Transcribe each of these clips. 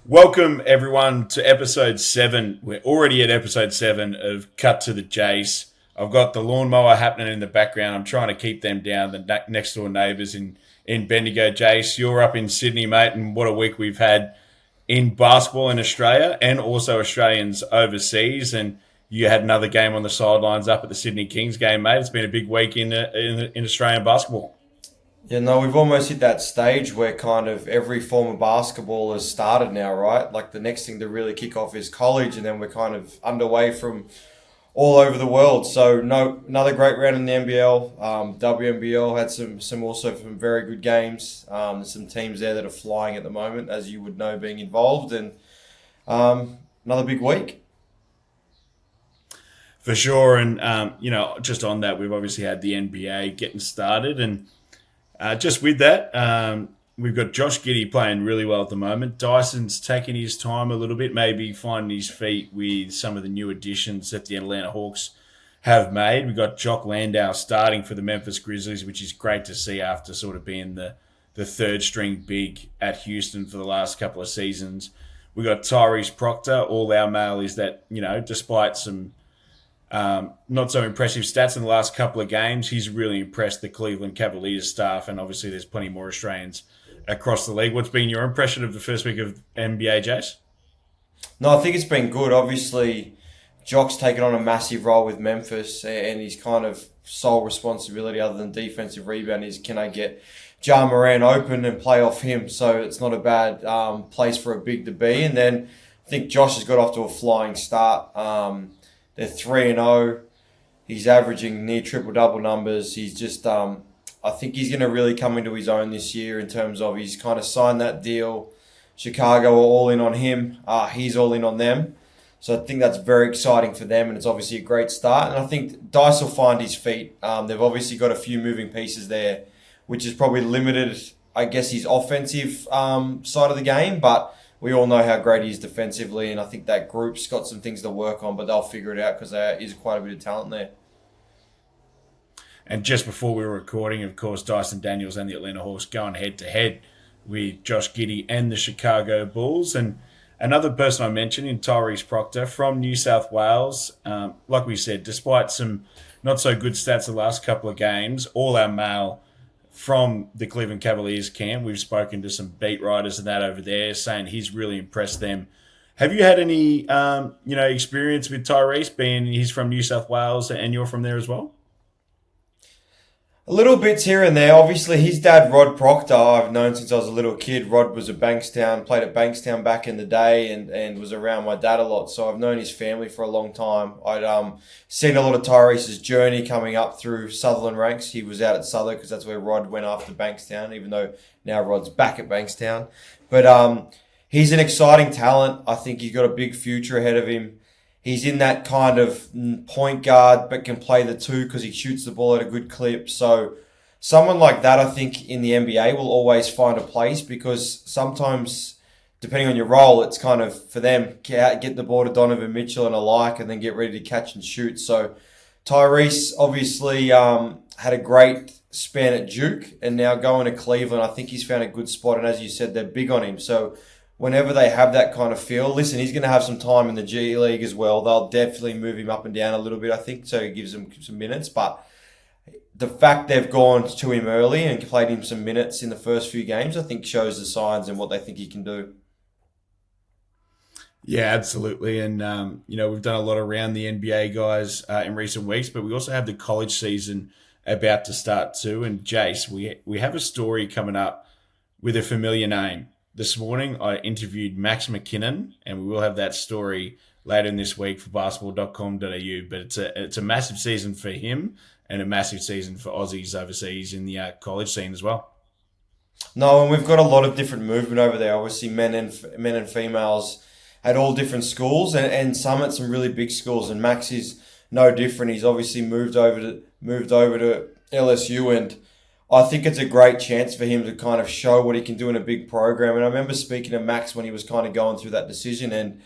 Welcome, everyone, to episode 7. We're already at episode 7 of Cut to the Jase. I've got the lawnmower happening in the background. I'm trying to keep them down, the next door neighbours in Bendigo. Jase, you're up in Sydney, mate, and what a week we've had in basketball in Australia and also Australians overseas. And you had another game on the sidelines up at the Sydney Kings game, mate. It's been a big week in Australian basketball. Yeah, no, we've almost hit that stage where kind of every form of basketball has started now, right? Like the next thing to really kick off is college, and then we're kind of underway from all over the world. So no, another great round in the NBL. WNBL had some very good games. There's some teams there that are flying at the moment, as you would know, being involved, and another big week. For sure, and just on that, we've obviously had the NBA getting started, and just with that, we've got Josh Giddey playing really well at the moment. Dyson's taking his time a little bit, maybe finding his feet with some of the new additions that the Atlanta Hawks have made. We've got Jock Landau starting for the Memphis Grizzlies, which is great to see after sort of being the third string big at Houston for the last couple of seasons. We've got Tyrese Proctor. All our mail is that, despite some not so impressive stats in the last couple of games, he's really impressed the Cleveland Cavaliers staff, and obviously there's plenty more Australians across the league. What's been your impression of the first week of NBA, Jase? No, I think it's been good. Obviously, Jock's taken on a massive role with Memphis, and his kind of sole responsibility other than defensive rebound is, can I get Ja Morant open and play off him? So it's not a bad place for a big to be. And then I think Josh has got off to a flying start. They're 3-0. He's averaging near triple-double numbers. He's just, I think he's going to really come into his own this year in terms of he's kind of signed that deal. Chicago are all in on him. He's all in on them. So I think that's very exciting for them, and it's obviously a great start. And I think Dice will find his feet. They've obviously got a few moving pieces there, which is probably limited, I guess, his offensive side of the game, but we all know how great he is defensively, and I think that group's got some things to work on, but they'll figure it out because there is quite a bit of talent there. And just before we were recording, of course, Dyson Daniels and the Atlanta Hawks going head-to-head with Josh Giddey and the Chicago Bulls. And another person I mentioned in Tyrese Proctor from New South Wales. Like we said, despite some not-so-good stats the last couple of games, all our mail from the Cleveland Cavaliers camp, we've spoken to some beat writers and that over there, saying he's really impressed them. Have you had any, experience with Tyrese, being he's from New South Wales and you're from there as well? A little bits here and there. Obviously, his dad, Rod Proctor, I've known since I was a little kid. Rod was played at Bankstown back in the day and was around my dad a lot. So I've known his family for a long time. I'd seen a lot of Tyrese's journey coming up through Sutherland ranks. He was out at Sutherland because that's where Rod went after Bankstown, even though now Rod's back at Bankstown. But he's an exciting talent. I think he's got a big future ahead of him. He's in that kind of point guard, but can play the two because he shoots the ball at a good clip. So someone like that, I think, in the NBA will always find a place because sometimes, depending on your role, it's kind of for them, get the ball to Donovan Mitchell and alike and then get ready to catch and shoot. So Tyrese obviously had a great span at Duke and now going to Cleveland, I think he's found a good spot. And as you said, they're big on him. So whenever they have that kind of feel, listen, he's going to have some time in the G League as well. They'll definitely move him up and down a little bit, I think, so he gives him some minutes. But the fact they've gone to him early and played him some minutes in the first few games, I think shows the signs and what they think he can do. Yeah, absolutely. And, we've done a lot around the NBA guys in recent weeks, but we also have the college season about to start too. And Jase, we have a story coming up with a familiar name. This morning, I interviewed Max McKinnon, and we will have that story later in this week for basketball.com.au. But it's a massive season for him and a massive season for Aussies overseas in the college scene as well. No, and we've got a lot of different movement over there. Obviously, men and females at all different schools, and some at some really big schools. And Max is no different. He's obviously moved over to LSU, and I think it's a great chance for him to kind of show what he can do in a big program. And I remember speaking to Max when he was kind of going through that decision. And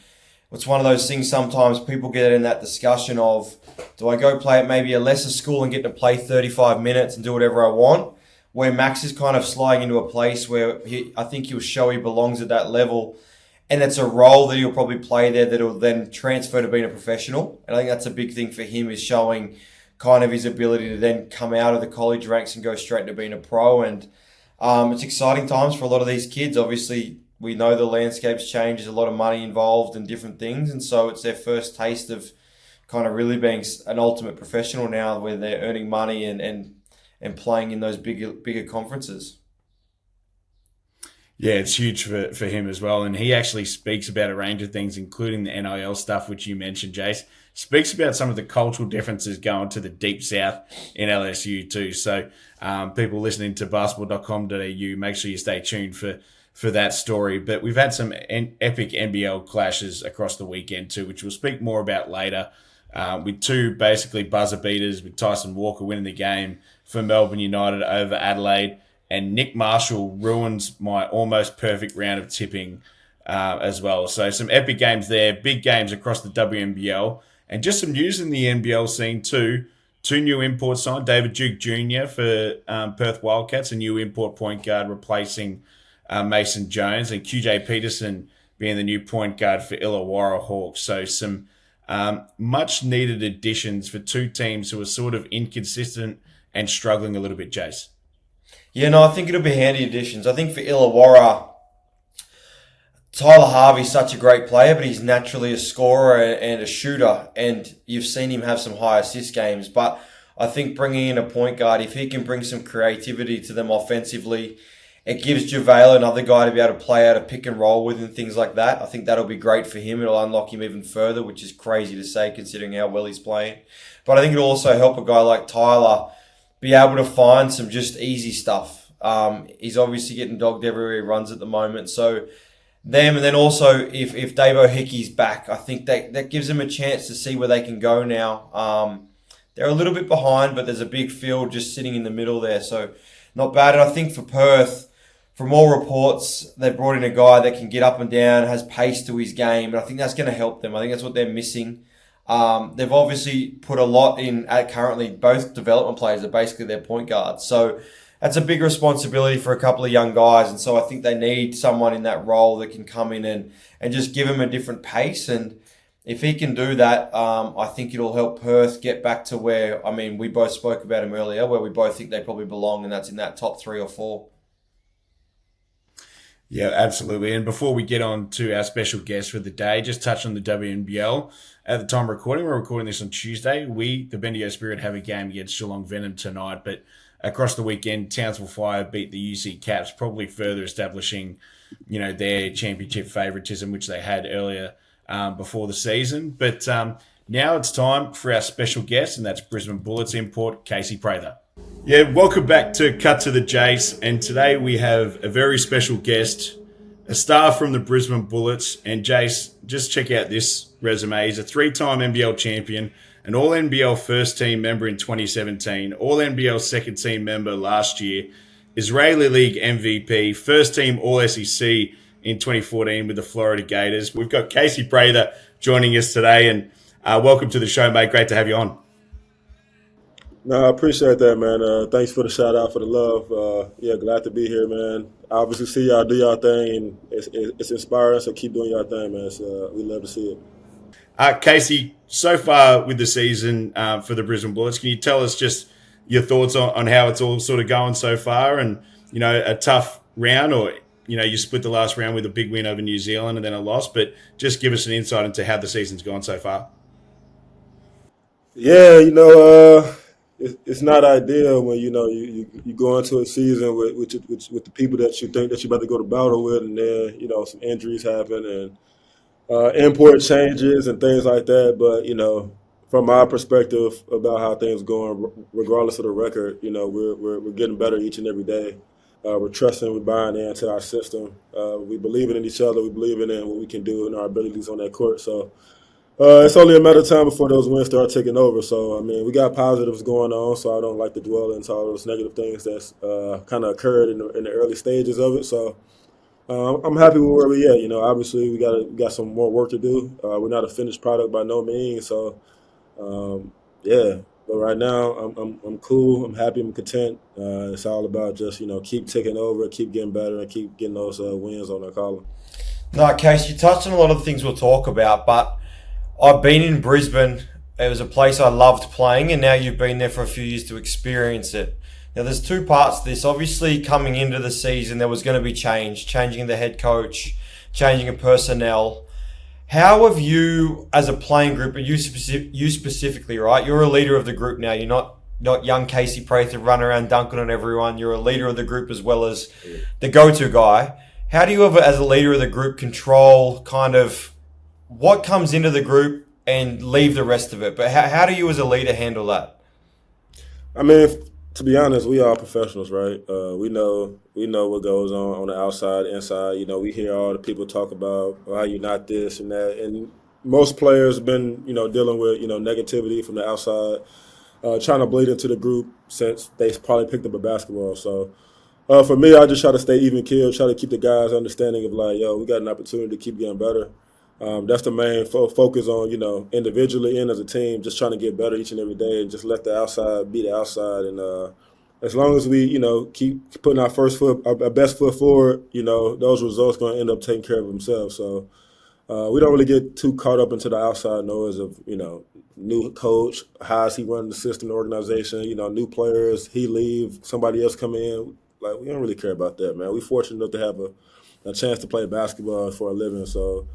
it's one of those things sometimes people get in that discussion of, do I go play at maybe a lesser school and get to play 35 minutes and do whatever I want? Where Max is kind of sliding into a place where I think he'll show he belongs at that level. and it's a role that he'll probably play there that'll then transfer to being a professional. And I think that's a big thing for him, is showing kind of his ability to then come out of the college ranks and go straight to being a pro. And it's exciting times for a lot of these kids. Obviously, we know the landscape's changed. There's a lot of money involved and different things. And so it's their first taste of kind of really being an ultimate professional now, where they're earning money and playing in those bigger conferences. Yeah, it's huge for him as well. And he actually speaks about a range of things, including the NIL stuff, which you mentioned, Jase. Speaks about some of the cultural differences going to the deep south in LSU too. So people listening to basketball.com.au, make sure you stay tuned for that story. But we've had some epic NBL clashes across the weekend too, which we'll speak more about later. With two basically buzzer beaters, with Tyson Walker winning the game for Melbourne United over Adelaide. And Nick Marshall ruins my almost perfect round of tipping as well. So some epic games there, big games across the WNBL. And just some news in the NBL scene too. Two new imports signed. David Duke Jr. for Perth Wildcats, a new import point guard replacing Mason Jones. And QJ Peterson being the new point guard for Illawarra Hawks. So some much needed additions for two teams who are sort of inconsistent and struggling a little bit, Jase. Yeah, no, I think it'll be handy additions. I think for Illawarra, Tyler Harvey's such a great player, but he's naturally a scorer and a shooter, and you've seen him have some high assist games. But I think bringing in a point guard, if he can bring some creativity to them offensively, it gives JaVale another guy to be able to play out a pick and roll with and things like that. I think that'll be great for him. It'll unlock him even further, which is crazy to say considering how well he's playing. But I think it'll also help a guy like Tyler be able to find some just easy stuff. He's obviously getting dogged everywhere he runs at the moment. So them, and then also if Davo Hickey's back, I think that gives them a chance to see where they can go now. They're a little bit behind, but there's a big field just sitting in the middle there. So not bad. And I think for Perth, from all reports, they've brought in a guy that can get up and down, has pace to his game. And I think that's going to help them. I think that's what they're missing. They've obviously put a lot in at currently. Both development players are basically their point guards. So that's a big responsibility for a couple of young guys. And so I think they need someone in that role that can come in and just give them a different pace. And if he can do that, I think it'll help Perth get back to where, I mean, we both spoke about him earlier, where we both think they probably belong, and that's in that top 3 or 4. Yeah, absolutely. And before we get on to our special guest for the day, just touch on the WNBL. At the time of recording, we're recording this on Tuesday. We, the Bendigo Spirit, have a game against Geelong Venom tonight. But across the weekend, Townsville Fire beat the UC Caps, probably further establishing, their championship favouritism, which they had earlier before the season. But now it's time for our special guest, and that's Brisbane Bullets import, Casey Prather. Yeah, welcome back to Cut to the Jase, and today we have a very special guest, a star from the Brisbane Bullets. And Jase, just check out this resume. He's a 3-time NBL champion, an All-NBL first-team member in 2017, All-NBL second-team member last year, Israeli League MVP, first-team All-SEC in 2014 with the Florida Gators. We've got Casey Prather joining us today, and welcome to the show, mate. Great to have you on. No, I appreciate that, man. Thanks for the shout out, for the love. Glad to be here, man. I obviously see y'all do y'all thing, and it's inspiring, so keep doing y'all thing, man. So we love to see it. Casey, so far with the season for the Brisbane Bullets, can you tell us just your thoughts on how it's all sort of going so far? And, a tough round, or, you split the last round with a big win over New Zealand and then a loss, but just give us an insight into how the season's gone so far. Yeah, it's not ideal when you go into a season with the people that you think that you're about to go to battle with, and then some injuries happen and import changes and things like that. But from my perspective about how things are going, regardless of the record, we're getting better each and every day. We're trusting, we're buying into our system. We believe in each other. We believe in what we can do and our abilities on that court. So. It's only a matter of time before those wins start taking over. So, I mean, we got positives going on, so I don't like to dwell into all those negative things that's kind of occurred in the early stages of it. So, I'm happy with where we're at. Obviously, we got some more work to do. We're not a finished product by no means. So, But right now, I'm cool. I'm happy. I'm content. It's all about just keep taking over, keep getting better, and keep getting those wins on our column. No, Case, you touched on a lot of the things we'll talk about, but I've been in Brisbane. It was a place I loved playing, and now you've been there for a few years to experience it. Now, there's two parts to this. Obviously, coming into the season, there was going to be changing the head coach, changing of personnel. How have you, as a playing group, and you specifically, right? You're a leader of the group now. You're not young Casey Prather running around dunking on everyone. You're a leader of the group as well as the go-to guy. How do you ever, as a leader of the group, control kind of what comes into the group and leave the rest of it? But how do you, as a leader, handle that? I mean, to be honest, we are professionals, right? We know what goes on the outside, inside. You know, we hear all the people talk about how you're not this and that, and most players have been, dealing with, negativity from the outside, trying to bleed into the group since they probably picked up a basketball. So for me, I just try to stay even keel, try to keep the guys understanding of like, yo, we got an opportunity to keep getting better. That's the main focus on, individually and as a team, just trying to get better each and every day and just let the outside be the outside. And as long as we, keep putting our best foot forward, those results going to end up taking care of themselves. So we don't really get too caught up into the outside noise of, new coach, how is he running the system, the organization, new players, he leave, somebody else come in. Like, we don't really care about that, man. We're fortunate enough to have a chance to play basketball for a living. So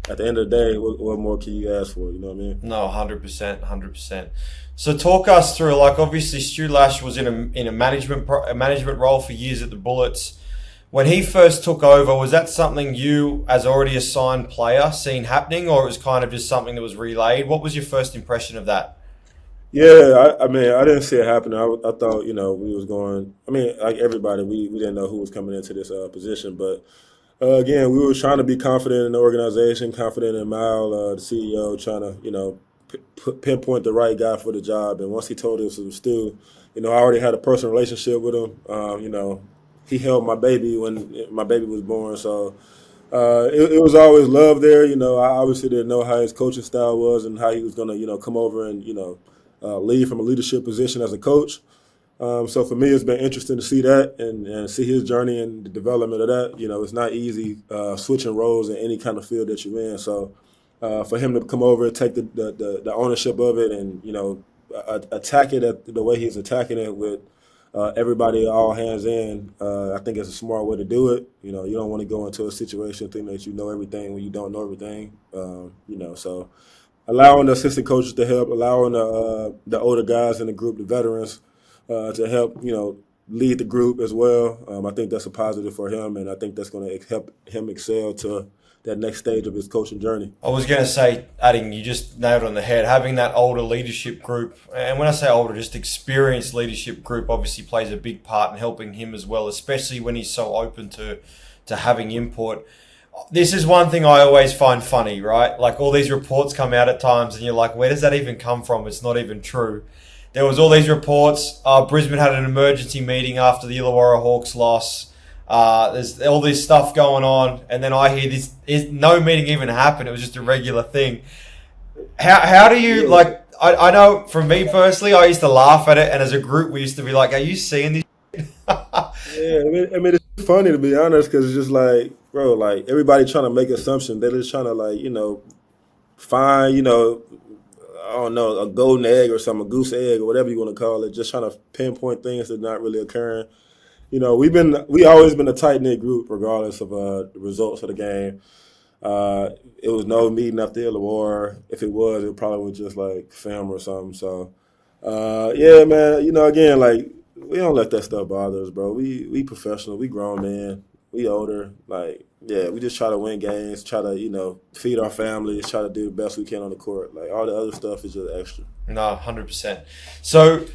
at the end of the day, what more can you ask for? You know what I mean? No, 100%, 100%. So talk us through, like, obviously Stu Lash was in a management role for years at the Bullets. When he first took over, was that something you, as already a signed player, seen happening, or it was kind of just something that was relayed? What was your first impression of that? Yeah, I mean, I didn't see it happening. I thought, we was going. I mean, like everybody, we didn't know who was coming into this position, but again, we were trying to be confident in the organization, confident in Mal, the CEO, trying to, pinpoint the right guy for the job. And once he told us it was Stu, I already had a personal relationship with him. He held my baby when my baby was born, so it was always love there. I obviously didn't know how his coaching style was and how he was going to, come over and, lead from a leadership position as a coach. So for me, it's been interesting to see that and see his journey and the development of that. It's not easy switching roles in any kind of field that you're in. So for him to come over and take the ownership of it and, attack it the way he's attacking it with everybody all hands in, I think it's a smart way to do it. You don't want to go into a situation thinking that you know everything when you don't know everything. So allowing the assistant coaches to help, allowing the older guys in the group, the veterans, to help, lead the group as well. I think that's a positive for him, and I think that's going to help him excel to that next stage of his coaching journey. I was going to say, adding, you just nailed it on the head, having that older leadership group, and when I say older, just experienced leadership group obviously plays a big part in helping him as well, especially when he's so open to having input. This is one thing I always find funny, right? Like, all these reports come out at times and you're like, where does that even come from? It's not even true. There was all these reports. Brisbane had an emergency meeting after the Illawarra Hawks loss. There's all this stuff going on, and then I hear this. No meeting even happened. It was just a regular thing. How do you like? I know from me personally, I used to laugh at it, and as a group, we used to be like, "Are you seeing this?" Yeah, I mean, it's funny to be honest, because it's just like, bro, like everybody trying to make assumptions. They're just trying to find, I don't know, a golden egg or something, a goose egg or whatever you want to call it. Just trying to pinpoint things that are not really occurring. We always been a tight knit group, regardless of the results of the game. It was no meeting up there, or if it was, it probably was just like film or something. So, yeah, man. Again, like, we don't let that stuff bother us, bro. We professional, we grown men, we older. Like, yeah, we just try to win games, try to feed our families, try to do the best we can on the court. Like, all the other stuff is just extra. No, 100%. So,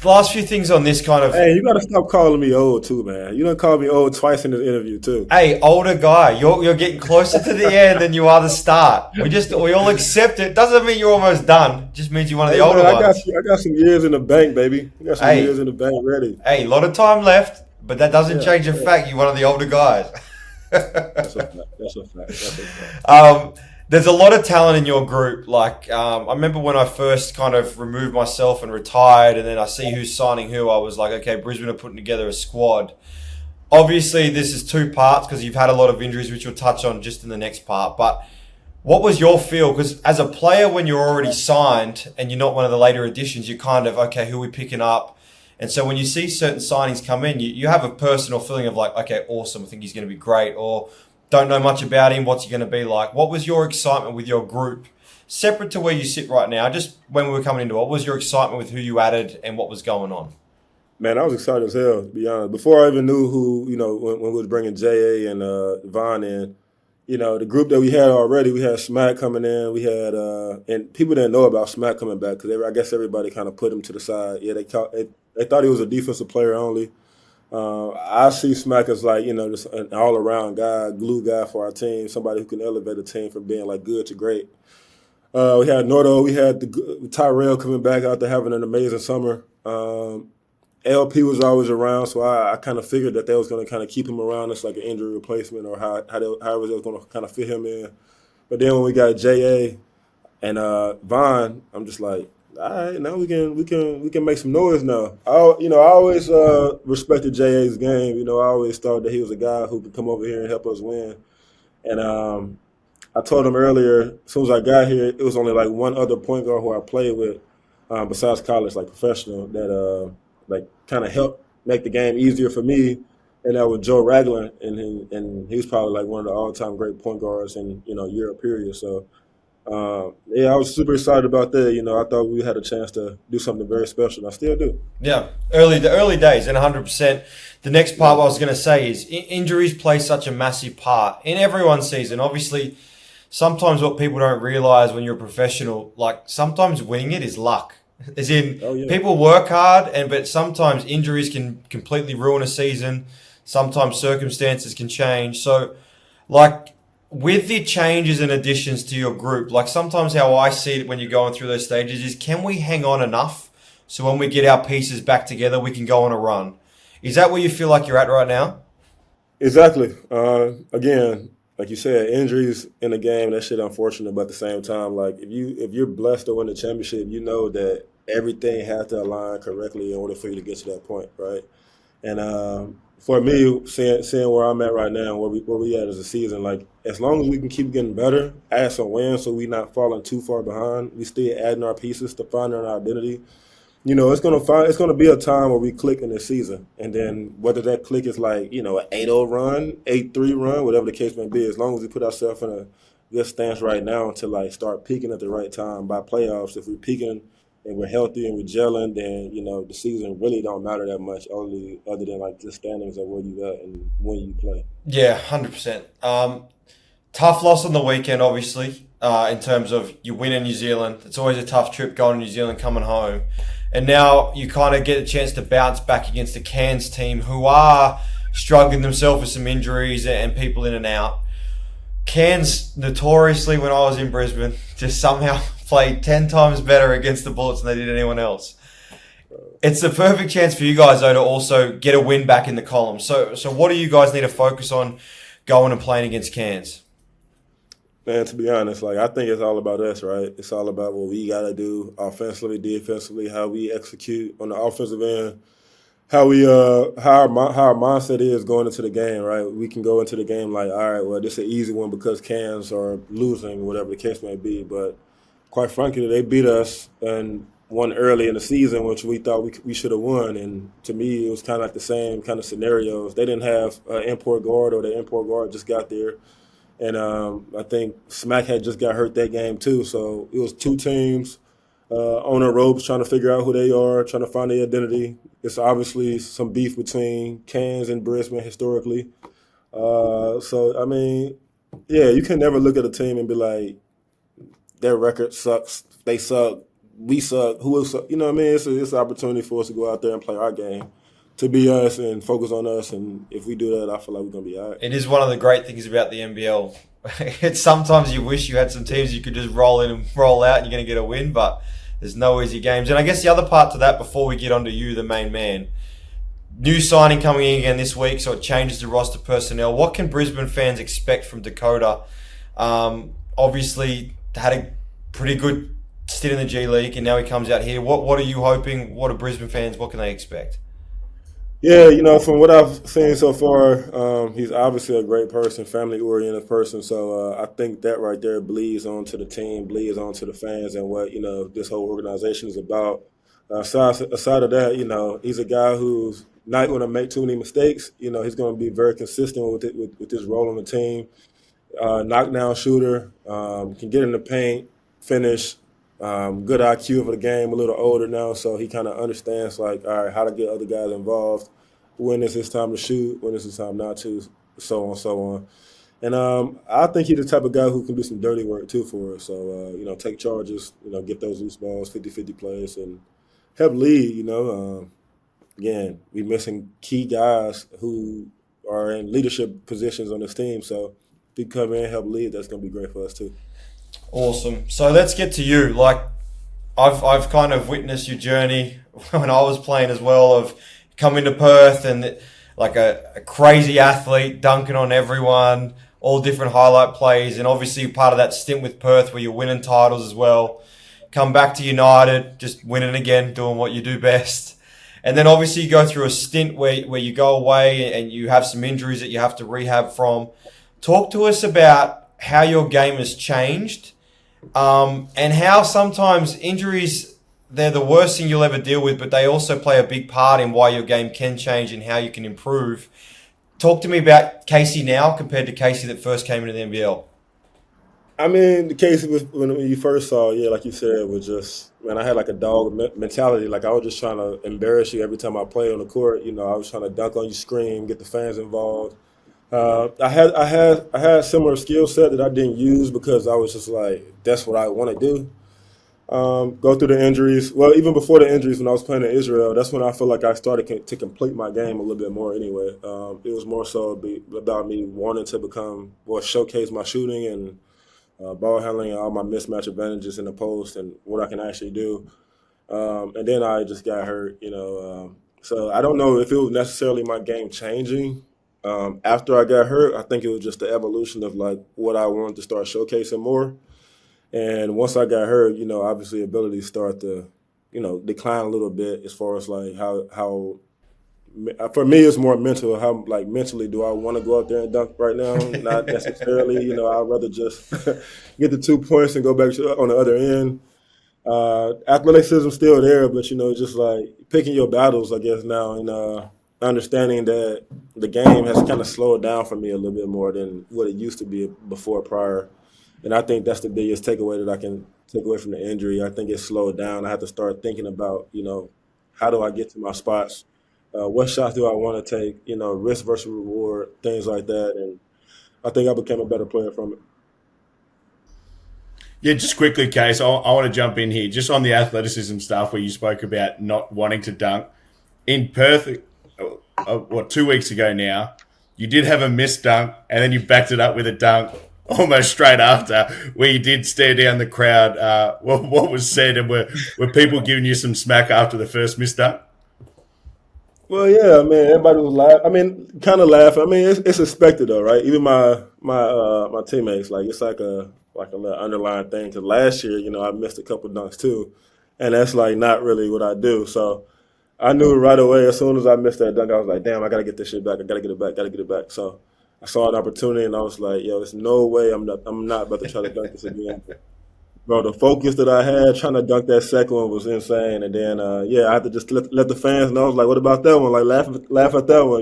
the last few things on this kind of... Hey, you got to stop calling me old too, man. You done called me old twice in this interview too. Hey, older guy, you're getting closer to the end than you are the start. We all accept it. Doesn't mean you're almost done. It just means you're one of the older ones. I got some years in the bank, baby. I got some years in the bank ready. Hey, a lot of time left, but that doesn't change the fact you're one of the older guys. That's a fact. There's a lot of talent in your group. Like, I remember when I first kind of removed myself and retired, and then I see who's signing who, I was like, okay, Brisbane are putting together a squad. obviously this is two parts because you've had a lot of injuries, which we'll touch on just in the next part. But what was your feel? Because as a player, when you're already signed and you're not one of the later additions, you're kind of, okay, who are we picking up? And so when you see certain signings come in, you have a personal feeling of like, okay, awesome, I think he's going to be great. Or don't know much about him, what's he going to be like? What was your excitement with your group? Separate to where you sit right now, just when we were coming into it, what was your excitement with who you added and what was going on? Man, I was excited as hell, to be honest. Before I even knew who, when we was bringing J.A. and Von in, the group that we had already, we had Smack coming in. We had, and people didn't know about Smack coming back because I guess everybody kind of put him to the side. Yeah, they thought he was a defensive player only. I see Smack as like, just an all-around guy, glue guy for our team, somebody who can elevate a team from being like good to great. We had Nordo, we had Tyrell coming back after having an amazing summer. LP was always around, so I kind of figured that they was going to kind of keep him around as like an injury replacement or however they was going to kind of fit him in. But then when we got J.A. and Von, I'm just like, all right, now we can make some noise now. I always respected J.A.'s game. I always thought that he was a guy who could come over here and help us win. And I told him earlier, as soon as I got here, it was only like one other point guard who I played with besides college, like professional, that kind of helped make the game easier for me. And that was Joe Ragland, and he was probably like one of the all-time great point guards in Europe period. So I was super excited about that. I thought we had a chance to do something very special, and I still do. Yeah, the early days, and 100%. The next part I was going to say is injuries play such a massive part in everyone's season. Obviously, sometimes what people don't realize when you're a professional, like sometimes winning it is luck. As in, people work hard, but sometimes injuries can completely ruin a season. Sometimes circumstances can change. So, like, with the changes and additions to your group, like sometimes how I see it when you're going through those stages is, can we hang on enough so when we get our pieces back together, we can go on a run? Is that where you feel like you're at right now? Exactly. Again, like you said, injuries in the game, that shit unfortunate, but at the same time, like if you're blessed to win the championship, you know that everything has to align correctly in order for you to get to that point, right? And for me, seeing where I'm at right now, where we at as a season, like as long as we can keep getting better, add some wins so we're not falling too far behind, we still adding our pieces to find our identity. It's gonna be a time where we click in the season, and then whether that click is like an 8-0 run, 8-3 run, whatever the case may be, as long as we put ourselves in a good stance right now to like start peaking at the right time by playoffs. If we're peaking and we're healthy and we're gelling, then the season really don't matter that much, other than like the standings of where you at and when you play. Yeah, 100%. Tough loss on the weekend, obviously. In terms of you win in New Zealand, it's always a tough trip going to New Zealand, coming home. And now you kind of get a chance to bounce back against the Cairns team who are struggling themselves with some injuries and people in and out. Cairns, notoriously, when I was in Brisbane, just somehow played 10 times better against the Bullets than they did anyone else. It's the perfect chance for you guys, though, to also get a win back in the column. So what do you guys need to focus on going and playing against Cairns? Man, to be honest, like I think it's all about us, right? It's all about what we got to do offensively, defensively, how we execute on the offensive end, how our mindset is going into the game, right? We can go into the game like, all right, well, this is an easy one because Cairns are losing, whatever the case may be. But quite frankly, they beat us and won early in the season, which we thought we should have won. And to me, it was kind of like the same kind of scenarios. They didn't have an import guard, or the import guard just got there. And I think Smack had just got hurt that game too. So it was two teams on the ropes trying to figure out who they are, trying to find their identity. It's obviously some beef between Cairns and Brisbane historically. So, I mean, yeah, you can never look at a team and be like, their record sucks, they suck, we suck, who else suck? You know what I mean? It's an opportunity for us to go out there and play our game, to be us and focus on us. And if we do that, I feel like we're going to be all right. It is one of the great things about the NBL. It's sometimes you wish you had some teams you could just roll in and roll out and you're going to get a win, but there's no easy games. And I guess the other part to that, before we get on to you, the main man, new signing coming in again this week, so it changes the roster personnel. What can Brisbane fans expect from Dakota? Obviously, had a pretty good stint in the G League, and now he comes out here. What are you hoping? What are Brisbane fans? What can they expect? Yeah, from what I've seen so far, he's obviously a great person, family-oriented person. So I think that right there bleeds onto the team, bleeds onto the fans, and what this whole organization is about. Aside of that, he's a guy who's not going to make too many mistakes. He's going to be very consistent with it, with his role on the team. Knockdown shooter, can get in the paint, finish. Good IQ for the game. A little older now, so he kind of understands like, all right, how to get other guys involved. When is his time to shoot? When is his time not to? So on, so on. And I think he's the type of guy who can do some dirty work too for us. So take charges, get those loose balls, 50-50 plays, and help lead. Again, we missing key guys who are in leadership positions on this team. So if he come in and help lead, that's going to be great for us too. Awesome. So let's get to you. Like, I've kind of witnessed your journey when I was playing as well, of coming to Perth and like a crazy athlete, dunking on everyone, all different highlight plays, and obviously part of that stint with Perth where you're winning titles as well. Come back to United, just winning again, doing what you do best. And then obviously you go through a stint where you go away and you have some injuries that you have to rehab from. Talk to us about how your game has changed, and how sometimes injuries, they're the worst thing you'll ever deal with, but they also play a big part in why your game can change and how you can improve. Talk to me about Casey now compared to Casey that first came into the NBL. I mean, the case was when you first saw, yeah, like you said, was just, man, I had like a dog mentality. Like I was just trying to embarrass you every time I played on the court. I was trying to dunk on you, scream, get the fans involved. I had similar skill set that I didn't use because I was just like, that's what I want to do. Go through the injuries. Well, even before the injuries, when I was playing in Israel, that's when I feel like I started to complete my game a little bit more. Anyway, it was more so about me wanting to showcase my shooting and ball handling and all my mismatch advantages in the post and what I can actually do. And then I just got hurt. So I don't know if it was necessarily my game changing. After I got hurt, I think it was just the evolution of like what I wanted to start showcasing more. And once I got hurt, obviously abilities start to, decline a little bit as far as like how for me it's more mental. How like mentally do I want to go out there and dunk right now? Not necessarily. I'd rather just get the 2 points and go back on the other end. Athleticism still there, but just like picking your battles, I guess now, and understanding that the game has kind of slowed down for me a little bit more than what it used to be before prior. And I think that's the biggest takeaway that I can take away from the injury. I think it slowed down. I have to start thinking about, how do I get to my spots? What shots do I want to take? Risk versus reward, things like that. And I think I became a better player from it. Yeah, just quickly, Case, I want to jump in here just on the athleticism stuff where you spoke about not wanting to dunk. In Perth, 2 weeks ago now, you did have a missed dunk and then you backed it up with a dunk almost straight after, where you did stare down the crowd. What was said, and were people giving you some smack after the first missed dunk? Well, yeah, I mean, everybody was laughing. I mean, kind of laughing. I mean, it's expected though, right? Even my teammates, like it's like a little underlying thing. Because last year, I missed a couple dunks too, and that's like not really what I do. So I knew right away as soon as I missed that dunk, I was like, damn, I gotta get this shit back. I gotta get it back. Gotta get it back. So I saw an opportunity, and I was like, yo, there's no way I'm not about to try to dunk this again. Bro, the focus that I had trying to dunk that second one was insane. And then, I had to just let the fans know. I was like, what about that one? Like, laugh at that one.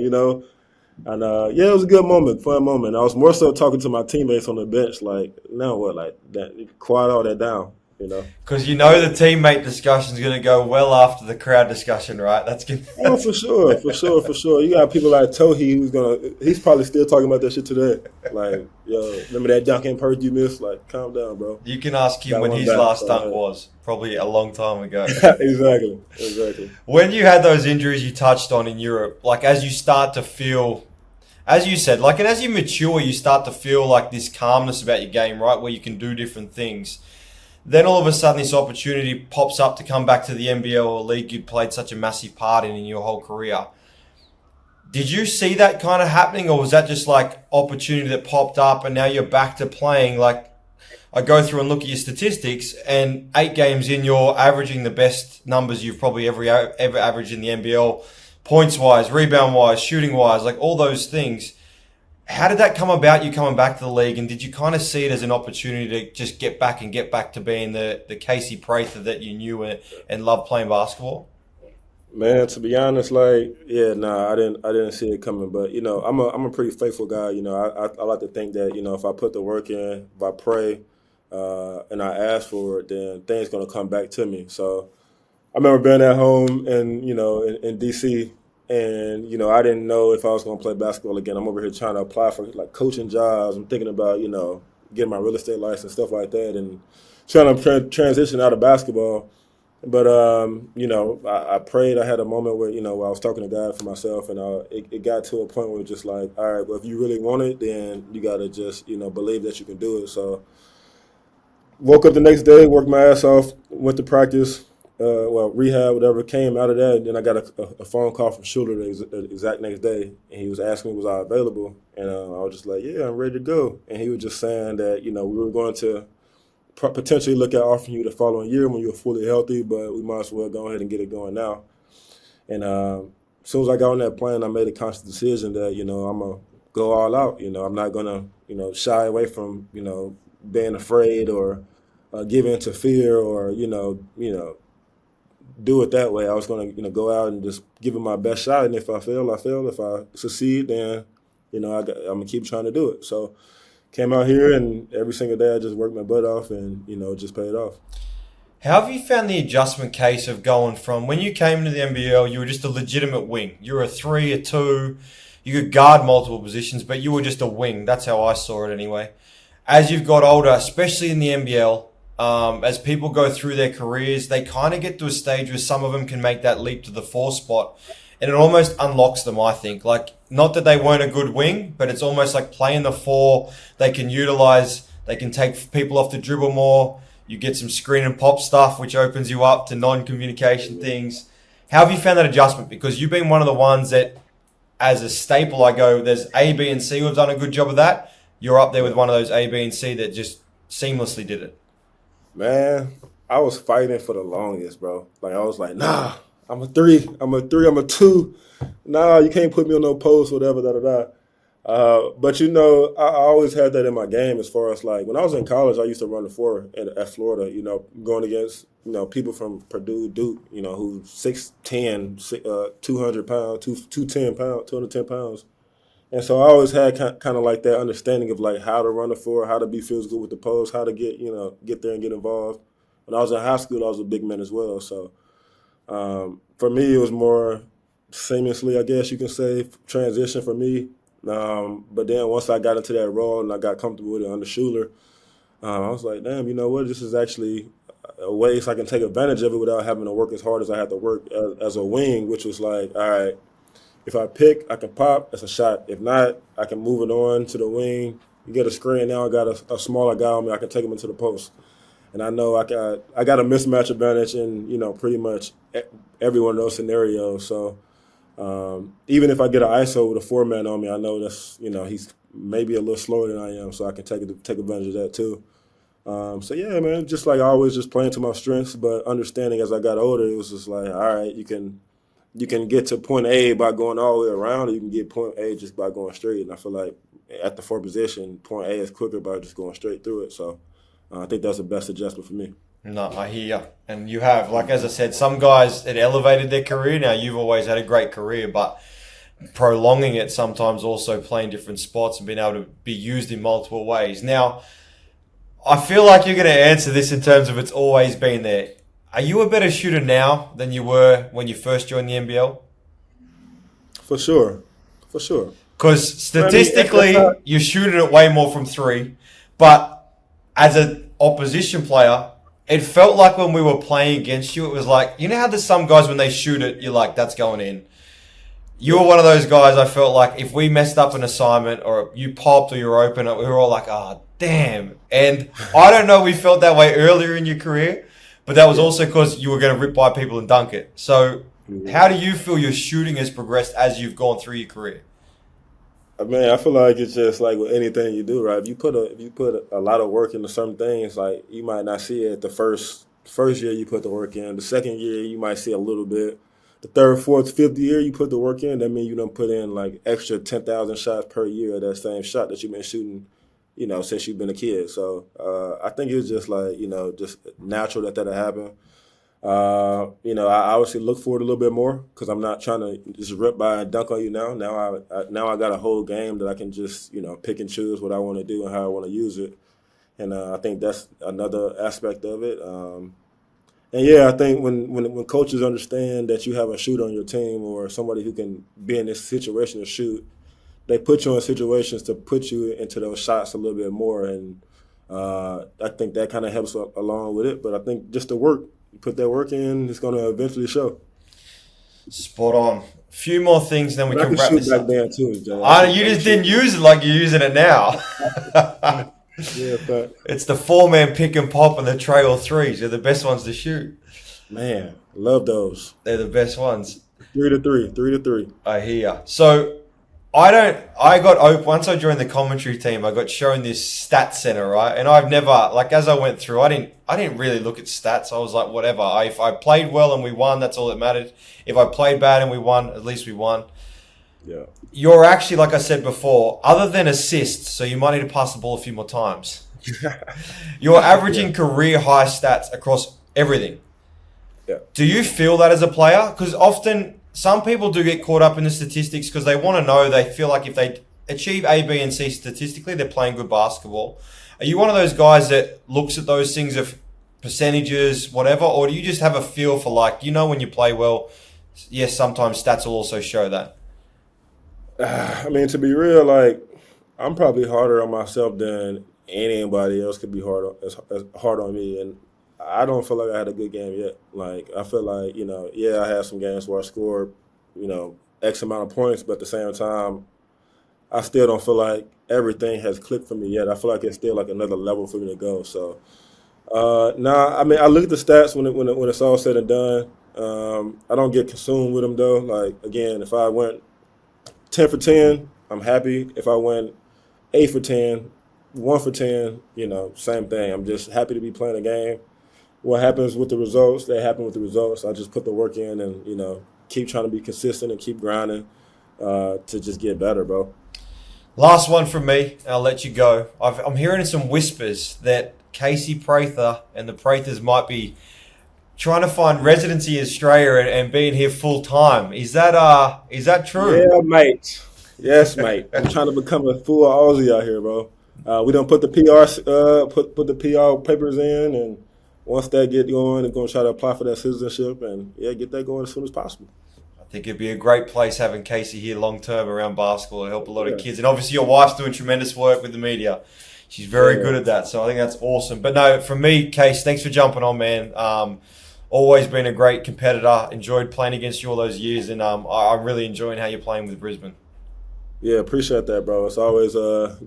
And, it was a good moment, fun moment. I was more so talking to my teammates on the bench, like, now what? Like, that, quiet all that down. Because the teammate discussion is going to go well after the crowd discussion, right? That's good. Oh, for sure. You got people like Tohi he's probably still talking about that shit today. Like, yo, remember that dunk in Perth you missed? Like, calm down, bro. You can ask him when his last dunk was, probably a long time ago. Exactly. When you had those injuries you touched on in Europe, like as you start to feel, as you said, like, and as you mature, you start to feel like this calmness about your game, right? Where you can do different things. Then all of a sudden this opportunity pops up to come back to the NBL or league you'd played such a massive part in your whole career. Did you see that kind of happening, or was that just like opportunity that popped up and now you're back to playing? Like, I go through and look at your statistics, and 8 games in, you're averaging the best numbers you've probably ever averaged in the NBL, points-wise, rebound-wise, shooting-wise, like all those things. How did that come about, you coming back to the league, and did you kind of see it as an opportunity to just get back to being the Casey Prather that you knew and loved playing basketball? Man, to be honest, like, yeah, nah, I didn't see it coming. But I'm a pretty faithful guy. I like to think that if I put the work in, if I pray, and I ask for it, then things gonna come back to me. So I remember being at home and in DC, and I didn't know if I was gonna play basketball again. I'm over here trying to apply for like coaching jobs. I'm thinking about getting my real estate license, stuff like that, and trying to transition out of basketball. But I prayed. I had a moment where I was talking to God for myself, and it got to a point where it's just like, all right, well, if you really want it, then you gotta just believe that you can do it. So woke up the next day, worked my ass off, went to practice, rehab, whatever. Came out of that, and then I got a phone call from Schuler the exact next day, and he was asking me was I available, and I was just like, yeah, I'm ready to go. And he was just saying that we were going to potentially look at offering you the following year when you're fully healthy, but we might as well go ahead and get it going now. And as soon as I got on that plane, I made a conscious decision that I'm gonna go all out. I'm not gonna shy away from being afraid or give in to fear or do it that way. I was gonna go out and just give it my best shot, and if I fail, I fail. If I succeed, then I'm gonna keep trying to do it. So came out here, and every single day I just worked my butt off, and it just paid off. How have you found the adjustment case of going from when you came into the NBL, you were just a legitimate wing. You were a 3, a 2, you could guard multiple positions, but you were just a wing. That's how I saw it anyway. As you've got older, especially in the NBL, as people go through their careers, they kind of get to a stage where some of them can make that leap to the 4 spot, and it almost unlocks them, I think. Like, not that they weren't a good wing, but it's almost like playing the 4, they can utilize, they can take people off the dribble more. You get some screen and pop stuff, which opens you up to non-communication things. How have you found that adjustment? Because you've been one of the ones that, as a staple, I go, there's A, B, and C who have done a good job of that. You're up there with one of those A, B, and C that just seamlessly did it. Man, I was fighting for the longest, bro. Like, I was like, nah, I'm a 3, I'm a 2. Nah, you can't put me on no post, whatever, da-da-da. But I always had that in my game as far as like when I was in college, I used to run the 4 at Florida, going against, people from Purdue, Duke, who's 6'10", 200 pounds, 210 pounds. And so I always had kind of like that understanding of like how to run the 4, how to be physical with the post, how to get there and get involved. When I was in high school, I was a big man as well. So for me, it was more seamlessly, I guess you can say, transition for me. But then once I got into that role and I got comfortable with it under Schuler, I was like, damn, you know what? This is actually a way so I can take advantage of it without having to work as hard as I had to work as a wing, which was like, all right, if I pick, I can pop, that's a shot. If not, I can move it on to the wing. You get a screen, now I got a smaller guy on me, I can take him into the post. And I know I got a mismatch advantage in, pretty much every one of those scenarios. So even if I get an ISO with a 4-man on me, I know that's, he's maybe a little slower than I am, so I can take advantage of that too. So yeah, man, just like always, just playing to my strengths, but understanding as I got older, it was just like, all right, you can get to point A by going all the way around, or you can get point A just by going straight. And I feel like at the 4 position, point A is quicker by just going straight through it. So I think that's the best adjustment for me. No, I hear you. And you have, like, as I said, some guys, it elevated their career. Now, you've always had a great career, but prolonging it sometimes also playing different spots and being able to be used in multiple ways. Now, I feel like you're going to answer this in terms of it's always been there. Are you a better shooter now than you were when you first joined the NBL? For sure. For sure. Because statistically, you're shooting it way more from 3. But as an opposition player, it felt like when we were playing against you, it was like, you know how there's some guys when they shoot it, you're like, that's going in. You were one of those guys I felt like if we messed up an assignment or you popped or you were open, we were all like, oh, damn. And I don't know, we felt that way earlier in your career, but that was also because you were going to rip by people and dunk it. So how do you feel your shooting has progressed as you've gone through your career? Man, I feel like it's just like with anything you do, right? If you put a lot of work into some things, like you might not see it the first year you put the work in. The second year you might see a little bit, the third, fourth, fifth year you put the work in, that means you don't put in like extra 10,000 shots per year of that same shot that you've been shooting, since you've been a kid. So I think it's just like, just natural that that'll happen. I obviously look for it a little bit more because I'm not trying to just rip by and dunk on you now. Now I got a whole game that I can just, pick and choose what I want to do and how I want to use it. And I think that's another aspect of it. And yeah, I think when coaches understand that you have a shooter on your team or somebody who can be in this situation to shoot, they put you in situations to put you into those shots a little bit more. And I think that kind of helps along with it. But I think just the work, you put that work in, it's going to eventually show. Spot on. A few more things, then we can wrap this up. Back then too, you just didn't use it like you're using it now. Yeah, but it's the 4-man pick and pop and the trail threes. They're the best ones to shoot. Man, love those. They're the best ones. 3 to 3. I hear ya. So once I joined the commentary team, I got shown this stat center, right? And I've never, as I went through, I didn't really look at stats. I was like, whatever. If I played well and we won, that's all that mattered. If I played bad and we won, at least we won. Yeah. You're actually, like I said before, other than assists, so you might need to pass the ball a few more times. You're averaging career high stats across everything. Yeah. Do you feel that as a player? Because often some people do get caught up in the statistics because they want to know, they feel like if they achieve A, B, and C statistically, they're playing good basketball. Are you one of those guys that looks at those things of percentages, whatever, or do you just have a feel for when you play well, yes, sometimes stats will also show that? I mean, to be real, I'm probably harder on myself than anybody else could be as hard on me, and I don't feel like I had a good game yet. I feel like, I had some games where I scored, X amount of points, but at the same time, I still don't feel like everything has clicked for me yet. I feel like it's still another level for me to go. So, I mean, I look at the stats when it's all said and done. I don't get consumed with them though. Again, if I went 10 for 10, I'm happy. If I went 8 for 10, 1 for 10, same thing. I'm just happy to be playing a game. What happens with the results, they happen with the results. I just put the work in and, keep trying to be consistent and keep grinding to just get better, bro. Last one from me. I'll let you go. I'm hearing some whispers that Casey Prather and the Prathers might be trying to find residency in Australia and being here full time. Is that true? Yeah, mate. Yes, mate. I'm trying to become a full Aussie out here, bro. We don't put the put the PR papers in, and once that get going, we're gonna try to apply for that citizenship and get that going as soon as possible. I think it'd be a great place having Casey here long term around basketball to help a lot of kids. And obviously your wife's doing tremendous work with the media. She's very good at that, so I think that's awesome. But no, from me, Case, thanks for jumping on, man. Always been a great competitor. Enjoyed playing against you all those years, and I'm really enjoying how you're playing with Brisbane. Yeah, appreciate that, bro. It's always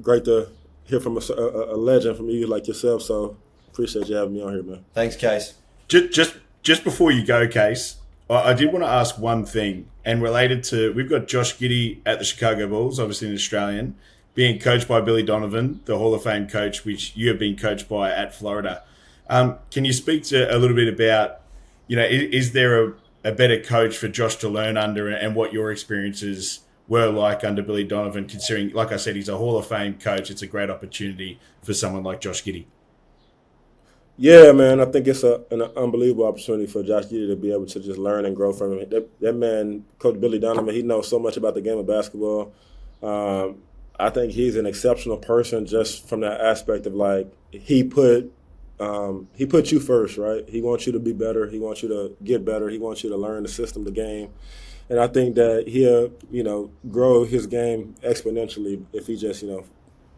great to hear from a legend from you like yourself. So appreciate you having me on here, man. Thanks, Case. Just before you go, Case, I did want to ask one thing, and related to, we've got Josh Giddey at the Chicago Bulls, obviously an Australian, being coached by Billy Donovan, the Hall of Fame coach, which you have been coached by at Florida. Can you speak to a little bit about, is there a better coach for Josh to learn under, and what your experiences were like under Billy Donovan, considering, like I said, he's a Hall of Fame coach. It's a great opportunity for someone like Josh Giddey. Yeah, man, I think it's an unbelievable opportunity for Josh Giddey to be able to just learn and grow from him. That man, Coach Billy Donovan, he knows so much about the game of basketball. I think he's an exceptional person just from that aspect of he put you first, right? He wants you to be better. He wants you to get better. He wants you to learn the system, the game. And I think that he'll, grow his game exponentially if he just,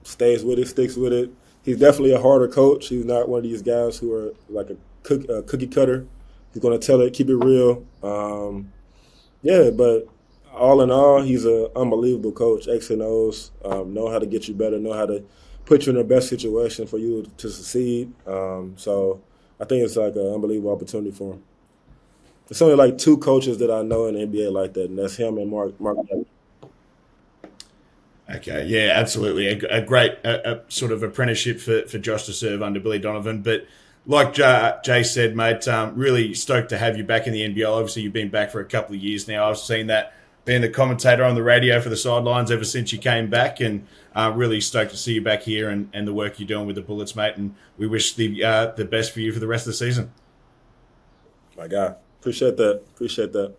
stays with it, sticks with it. He's definitely a harder coach. He's not one of these guys who are like a cookie cutter. He's going to tell it, keep it real. But all in all, he's an unbelievable coach. X and O's, know how to get you better, know how to put you in the best situation for you to succeed. So I think it's an unbelievable opportunity for him. There's only 2 coaches that I know in the NBA like that, and that's him and Mark. Okay, yeah, absolutely. A great sort of apprenticeship for Josh to serve under Billy Donovan. But like Jay said, mate, really stoked to have you back in the NBL. Obviously, you've been back for a couple of years now. I've seen that being the commentator on the radio for the sidelines ever since you came back, and really stoked to see you back here and the work you're doing with the Bullets, mate. And we wish the best for you for the rest of the season. My guy, appreciate that.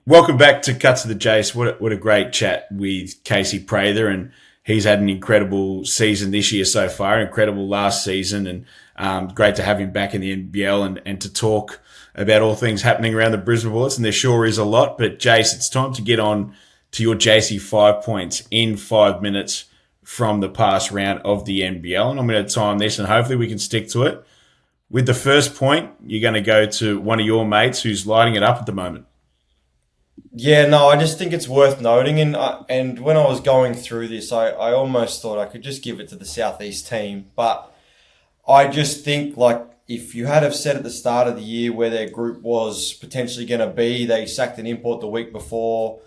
Welcome back to Cut to the Jase. What a great chat with Casey Prather, and he's had an incredible season this year so far, incredible last season, and great to have him back in the NBL and to talk about all things happening around the Brisbane Bullets, and there sure is a lot. But Jase, it's time to get on to your Jase 5 points in 5 minutes from the past round of the NBL, and I'm going to time this, and hopefully we can stick to it. With the first point, you're going to go to one of your mates who's lighting it up at the moment. Yeah, no, I just think it's worth noting, and when I was going through this, I almost thought I could just give it to the Southeast team, but I just think, like, if you had have said at the start of the year where their group was potentially going to be, they sacked an import the week before,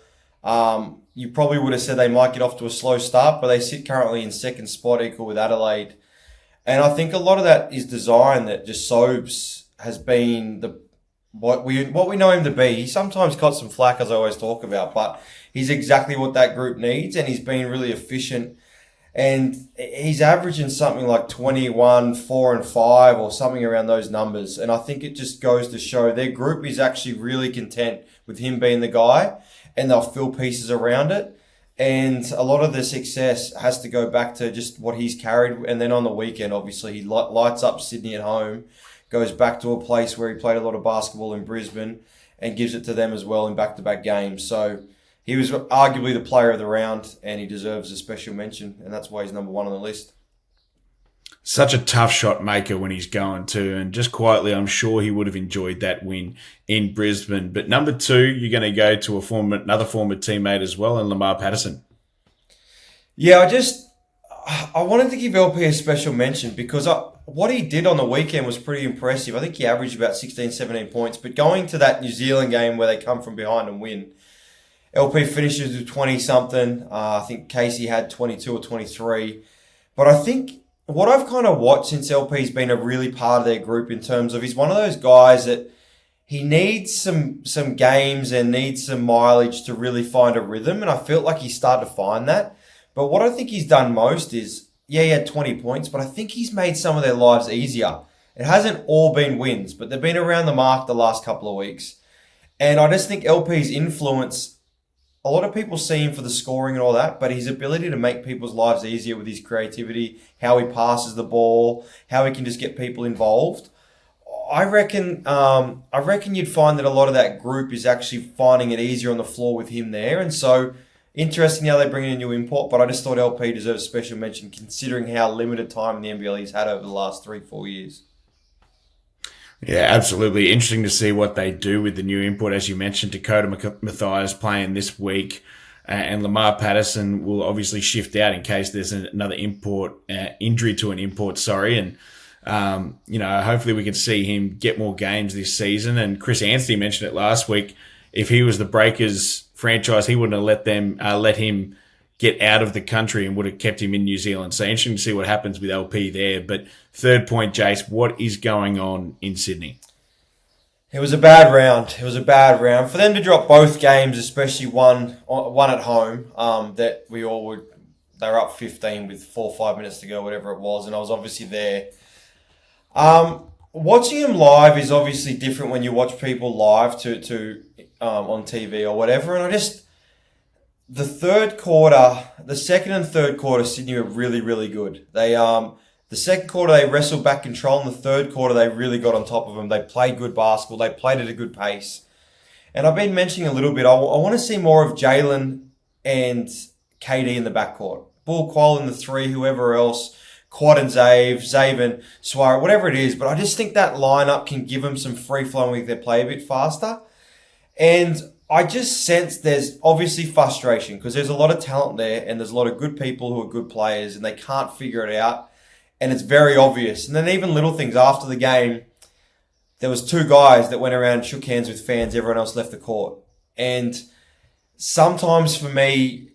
you probably would have said they might get off to a slow start, but they sit currently in second spot, equal with Adelaide. And I think a lot of that is design, that just Sobes has been what we know him to be. He sometimes got some flack, as I always talk about, but he's exactly what that group needs, and he's been really efficient. And he's averaging something like 21, 4 and 5 or something around those numbers. And I think it just goes to show their group is actually really content with him being the guy, and they'll fill pieces around it. And a lot of the success has to go back to just what he's carried. And then on the weekend, obviously, he lights up Sydney at home, goes back to a place where he played a lot of basketball in Brisbane, and gives it to them as well in back-to-back games. So he was arguably the player of the round, and he deserves a special mention, and that's why he's number 1 on the list. Such a tough shot maker when he's going to, and just quietly, I'm sure he would have enjoyed that win in Brisbane. But number 2, you're going to go to another former teammate as well, and Lamar Patterson. Yeah, I wanted to give LP a special mention because what he did on the weekend was pretty impressive. I think he averaged about 16, 17 points, but going to that New Zealand game where they come from behind and win, LP finishes with 20-something. I think Casey had 22 or 23. But I think what I've kind of watched since LP's been a really part of their group in terms of he's one of those guys that he needs some games and needs some mileage to really find a rhythm. And I felt like he started to find that. But what I think he's done most is, yeah, he had 20 points, but I think he's made some of their lives easier. It hasn't all been wins, but they've been around the mark the last couple of weeks. And I just think LP's influence, a lot of people see him for the scoring and all that, but his ability to make people's lives easier with his creativity, how he passes the ball, how he can just get people involved. I reckon you'd find that a lot of that group is actually finding it easier on the floor with him there. And so, interesting how they bring in a new import, but I just thought LP deserves a special mention considering how limited time in the NBL he's had over the last 3-4 years. Yeah, absolutely. Interesting to see what they do with the new import. As you mentioned, Dakota Mathias playing this week, and Lamar Patterson will obviously shift out in case there's another injury to an import, and hopefully we can see him get more games this season. And Chris Anstey mentioned it last week. If he was the Breakers franchise, he wouldn't have let him get out of the country and would have kept him in New Zealand. So interesting to see what happens with LP there. But third point, Jase, what is going on in Sydney? It was a bad round. For them to drop both games, especially one at home, that they were up 15 with 4 or 5 minutes to go, whatever it was, and I was obviously there. Watching him live is obviously different when you watch people live to on TV or whatever, and the second and third quarter, Sydney were really, really good. The second quarter, they wrestled back control. In the third quarter, they really got on top of them. They played good basketball. They played at a good pace. And I've been mentioning a little bit, I want to see more of Jalen and KD in the backcourt. Bull Qual in the 3, whoever else, Quad and Zave and Suara, whatever it is. But I just think that lineup can give them some free-flowing if they play a bit faster. And I just sense there's obviously frustration because there's a lot of talent there and there's a lot of good people who are good players and they can't figure it out. And it's very obvious. And then even little things after the game, there was 2 guys that went around and shook hands with fans. Everyone else left the court. And sometimes for me,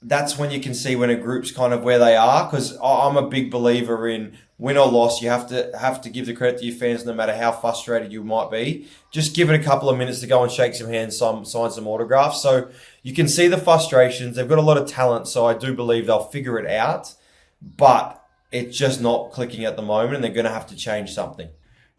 that's when you can see when a group's kind of where they are, because I'm a big believer in win or loss, you have to give the credit to your fans, no matter how frustrated you might be. Just give it a couple of minutes to go and shake some hands, sign some autographs. So you can see the frustrations. They've got a lot of talent, so I do believe they'll figure it out. But it's just not clicking at the moment, and they're going to have to change something.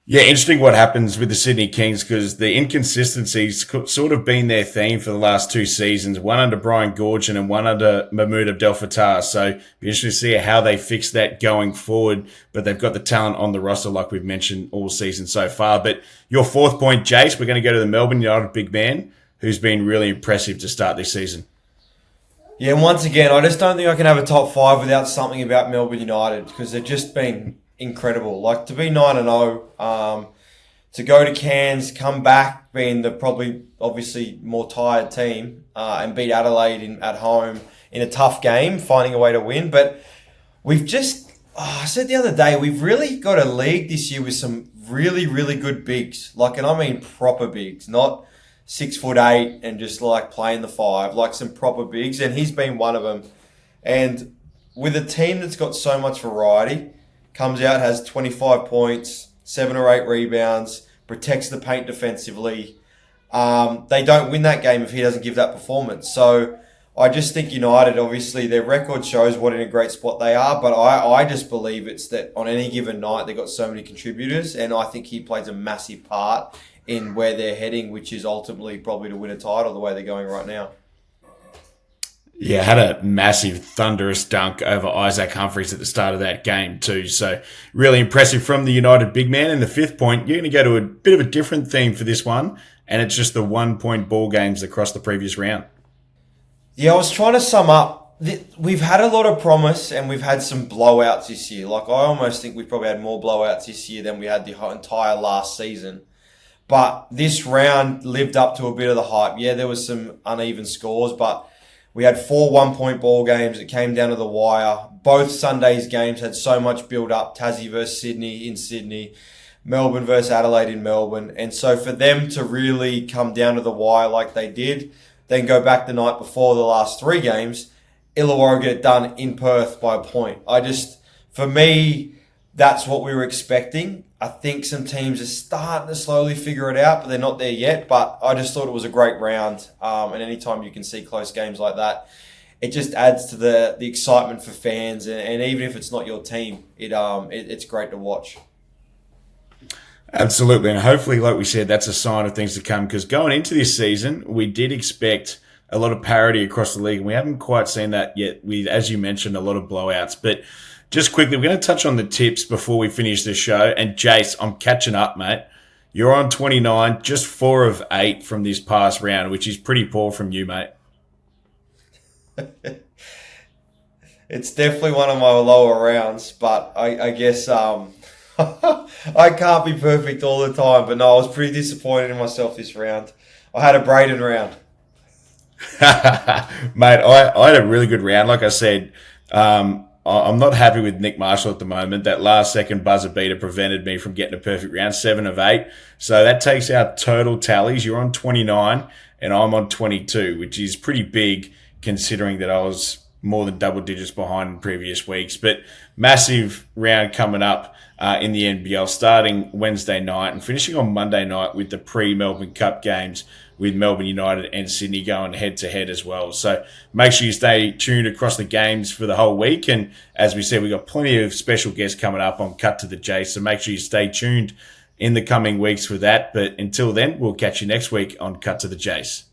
Yeah, interesting what happens with the Sydney Kings, because the inconsistencies sort of been their theme for the last 2 seasons, one under Brian Goorjian and one under Mahmoud Abdel Fattah. So it'll be interesting to see how they fix that going forward. But they've got the talent on the roster, like we've mentioned all season so far. But your 4th point, Jase, we're going to go to the Melbourne United big man, who's been really impressive to start this season. Yeah, and once again, I just don't think I can have a top 5 without something about Melbourne United, because they've just been incredible. Like, to be 9-0, to go to Cairns, come back being the probably obviously more tired team, and beat Adelaide at home in a tough game, finding a way to win. But we've just, I said the other day, we've really got a league this year with some really, really good bigs. Like, and I mean proper bigs, not 6'8" and just like playing the 5, like some proper bigs. And he's been one of them. And with a team that's got so much variety, comes out, has 25 points, 7 or 8 rebounds, protects the paint defensively. They don't win that game if he doesn't give that performance. So I just think United, obviously, their record shows what in a great spot they are, but I just believe it's that on any given night they've got so many contributors, and I think he plays a massive part in where they're heading, which is ultimately probably to win a title the way they're going right now. Yeah, had a massive thunderous dunk over Isaac Humphries at the start of that game too. So really impressive from the United big man. And the 5th point, you're going to go to a bit of a different theme for this one, and it's just the 1-point ball games across the previous round. Yeah, I was trying to sum up. We've had a lot of promise, and we've had some blowouts this year. Like, I almost think we've probably had more blowouts this year than we had the entire last season. But this round lived up to a bit of the hype. Yeah, there was some uneven scores, but we had 4 1-point ball games. It came down to the wire. Both Sunday's games had so much build-up. Tassie versus Sydney in Sydney. Melbourne versus Adelaide in Melbourne. And so for them to really come down to the wire like they did, then go back the night before the last 3 games, Illawarra get it done in Perth by a point. For me, that's what we were expecting. I think some teams are starting to slowly figure it out, but they're not there yet. But I just thought it was a great round. And anytime you can see close games like that, it just adds to the excitement for fans. And even if it's not your team, it's great to watch. Absolutely. And hopefully, like we said, that's a sign of things to come, because going into this season, we did expect a lot of parity across the league. And we haven't quite seen that yet with, as you mentioned, a lot of blowouts. But just quickly, we're going to touch on the tips before we finish the show. And Jase, I'm catching up, mate. You're on 29, just 4 of 8 from this past round, which is pretty poor from you, mate. It's definitely one of my lower rounds, but I guess I can't be perfect all the time. But no, I was pretty disappointed in myself this round. I had a Braden round. Mate, I had a really good round. Like I said, I'm not happy with Nick Marshall at the moment. That last second buzzer beater prevented me from getting a perfect round, 7 of 8. So that takes our total tallies. You're on 29 and I'm on 22, which is pretty big considering that I was more than double digits behind in previous weeks. But massive round coming up in the NBL, starting Wednesday night and finishing on Monday night with the pre-Melbourne Cup games, with Melbourne United and Sydney going head-to-head as well. So make sure you stay tuned across the games for the whole week. And as we said, we've got plenty of special guests coming up on Cut to the Jase. So make sure you stay tuned in the coming weeks for that. But until then, we'll catch you next week on Cut to the Jase.